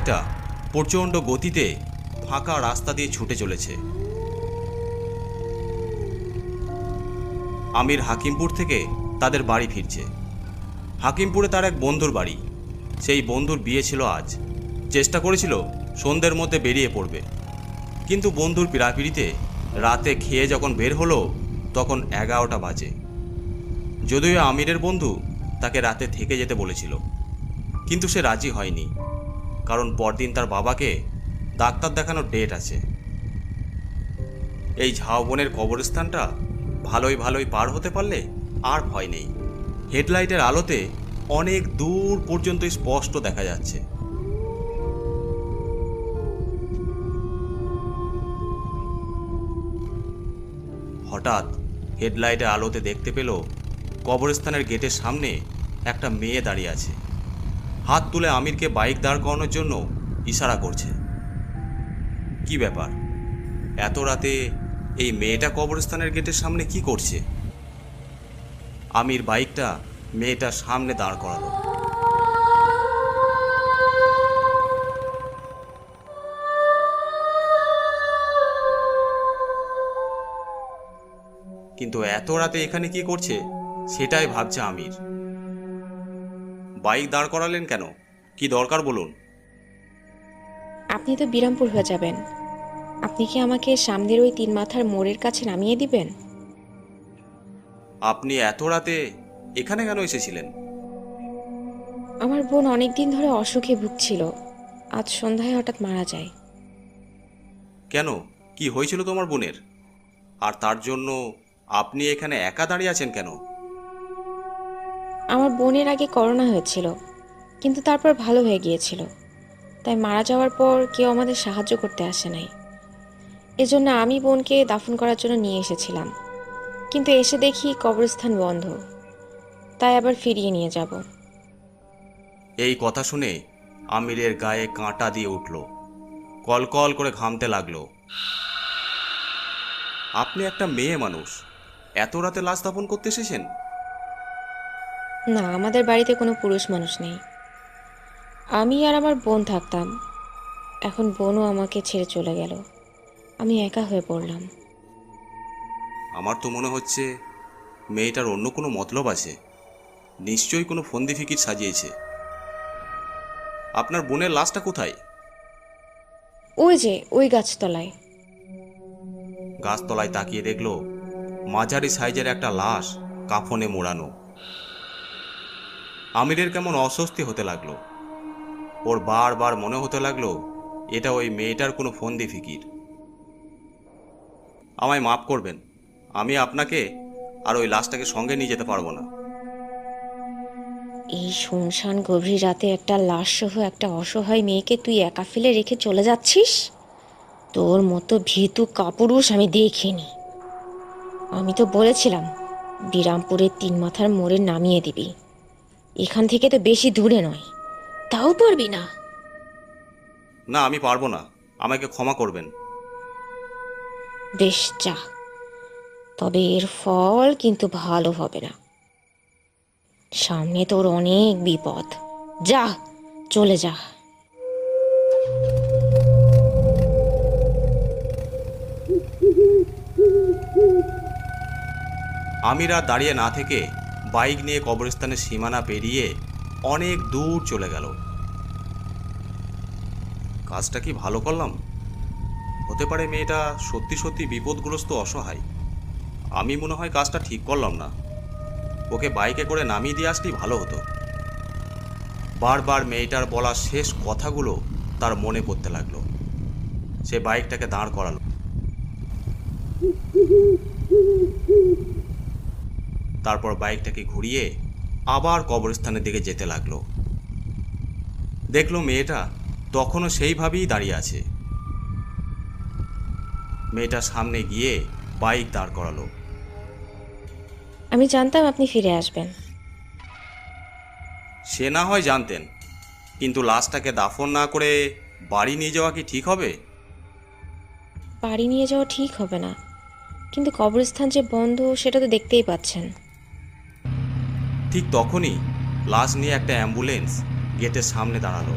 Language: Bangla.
একটা প্রচণ্ড গতিতে ফাঁকা রাস্তা দিয়ে ছুটে চলেছে। আমির হাকিমপুর থেকে তাদের বাড়ি ফিরছে। হাকিমপুরে তার এক বন্ধুর বাড়ি। সেই বন্ধুর বিয়ে ছিল আজ। চেষ্টা করেছিল সন্ধ্যের মধ্যে বেরিয়ে পড়বে, কিন্তু বন্ধুর পীড়াপিড়িতে রাতে খেয়ে যখন বের হলো তখন 11টা বাজে। যদিও আমিরের বন্ধু তাকে রাতে থেকে যেতে বলেছিল, কিন্তু সে রাজি হয়নি, কারণ পরদিন তার বাবাকে ডাক্তার দেখানোর ডেট আছে। এই ঝাউবনের কবরস্থানটা ভালোই ভালোই পার হতে পারলে আর ভয় নেই। হেডলাইটের আলোতে অনেক দূর পর্যন্ত স্পষ্ট দেখা যাচ্ছে। হঠাৎ হেডলাইটের আলোতে দেখতে পেল কবরস্থানের গেটের সামনে একটা মেয়ে দাঁড়িয়ে আছে। হাত তুলে আমিরকে বাইক দাঁড় করানোর জন্য ইশারা করছে। কি ব্যাপার, এত রাতে এই মেয়েটা কবরস্থানের গেটের সামনে কি করছে? আমির বাইকটা মেয়েটার সামনে দাঁড় করালো। কিন্তু এত রাতে এখানে কি করছে সেটাই ভাবছে আমির। বাইক দাঁড় করালেন কেন? কি দরকার বলুন? আপনি তো বিরামপুর হয়ে যাবেন। আপনি কি আমাকে সামনের ওই 3 মাথার মোড়ের কাছে নামিয়ে দিবেন? আপনি এত রাতে এখানে কেন এসেছিলেন? আমার বোন অনেক দিন ধরে অসুখে ভুগছিল। আজ সন্ধ্যায় হঠাৎ মারা যায়। কেন, কি হয়েছিল তোমার বোনের? আর তার জন্য আপনি এখানে একা দাঁড়িয়ে আছেন কেন? আমার বোনের আগে করোনা হয়েছিল, কিন্তু তারপর ভালো হয়ে গিয়েছিল। তাই মারা যাওয়ার পর কেউ আমাদের সাহায্য করতে আসে নাই। এজন্য আমি বোনকে দাফন করার জন্য নিয়ে এসেছিলাম, কিন্তু এসে দেখি কবরস্থান বন্ধ। তাই আবার ফিরিয়ে নিয়ে যাব। এই কথা শুনে আমিরের গায়ে কাঁটা দিয়ে উঠল, কলকল করে ঘামতে লাগলো। আপনি একটা মেয়ে মানুষ, এত রাতে লাশ দাফন করতে এসেছেন? না, আমাদের বাড়িতে কোনো পুরুষ মানুষ নেই। আমি আর আমার বোন থাকতাম। এখন বোনও আমাকে ছেড়ে চলে গেল। আমি একা হয়ে পড়লাম। আমার তো মনে হচ্ছে মেয়েটার অন্য কোনো মতলব আছে। নিশ্চয়ই কোনো ফন্দি ফিকির সাজিয়েছে। আপনার বোনের লাশটা কোথায়? ওই যে ওই গাছতলায়। গাছতলায় তাকিয়ে দেখলো মাঝারি সাইজের একটা লাশ কাফনে মোড়ানো। আমিরের কেমন অস্বস্তি হতে লাগলো। ওর বারবার মনে হতে লাগলো এটা ওই মেয়েটার কোনো ফন্দি ফিকির। আমায় মাফ করবেন, আমি আপনাকে আর ওই লাশটাকে সঙ্গে নিয়ে যেতে পারবো না। এই শুনশান গভীর রাতে একটা লাশ সহ একটা অসহায় মেয়েকে তুই একা ফেলে রেখে চলে যাচ্ছিস? তোর মতো ভীতু কাপুরুষ আমি দেখিনি। আমি তো বলেছিলাম বিরামপুরের 3 মাথার মোড়ে নামিয়ে দিবি। এখান থেকে তো বেশি দূরে নয়, তাও পারবি না? না, আমি পারবো না, আমাকে ক্ষমা করবেন। বেশ, যা। তবে এর ফল কিন্তু ভালো হবে না। সামনে তোর অনেক বিপদ। যা, চলে যা। আমির আর দাঁড়িয়ে না থেকে বাইক নিয়ে কবরস্থানের সীমানা পেরিয়ে অনেক দূর চলে গেল। কাজটা কি ভালো করলাম? হতে পারে মেয়েটা সত্যি সত্যি বিপদগ্রস্ত, অসহায়। আমি মনে হয় কাজটা ঠিক করলাম না। ওকে বাইকে করে নামিয়ে দিয়ে আসলেই ভালো হতো। বারবার মেয়েটার বলা শেষ কথাগুলো তার মনে পড়তে লাগলো। সে বাইকটাকে দাঁড় করালো। তারপর বাইকটাকে ঘুরিয়ে আবার কবরস্থানের দিকে যেতে লাগলো। দেখলো মেয়েটা তখনও সেইভাবেই দাঁড়িয়ে আছে। মেয়েটার সামনে গিয়ে বাইক দাঁড় করালো। আমি জানতাম আপনি ফিরে আসবেন। সে না হয় জানতেন, কিন্তু লাশটাকে দাফন না করে বাড়ি নিয়ে যাওয়া কি ঠিক হবে? বাড়ি নিয়ে যাওয়া ঠিক হবে না, কিন্তু কবরস্থান যে বন্ধ সেটা তো দেখতেই পাচ্ছেন। ঠিক তখনই লাশ নিয়ে একটা অ্যাম্বুলেন্স গেটের সামনে দাঁড়ালো।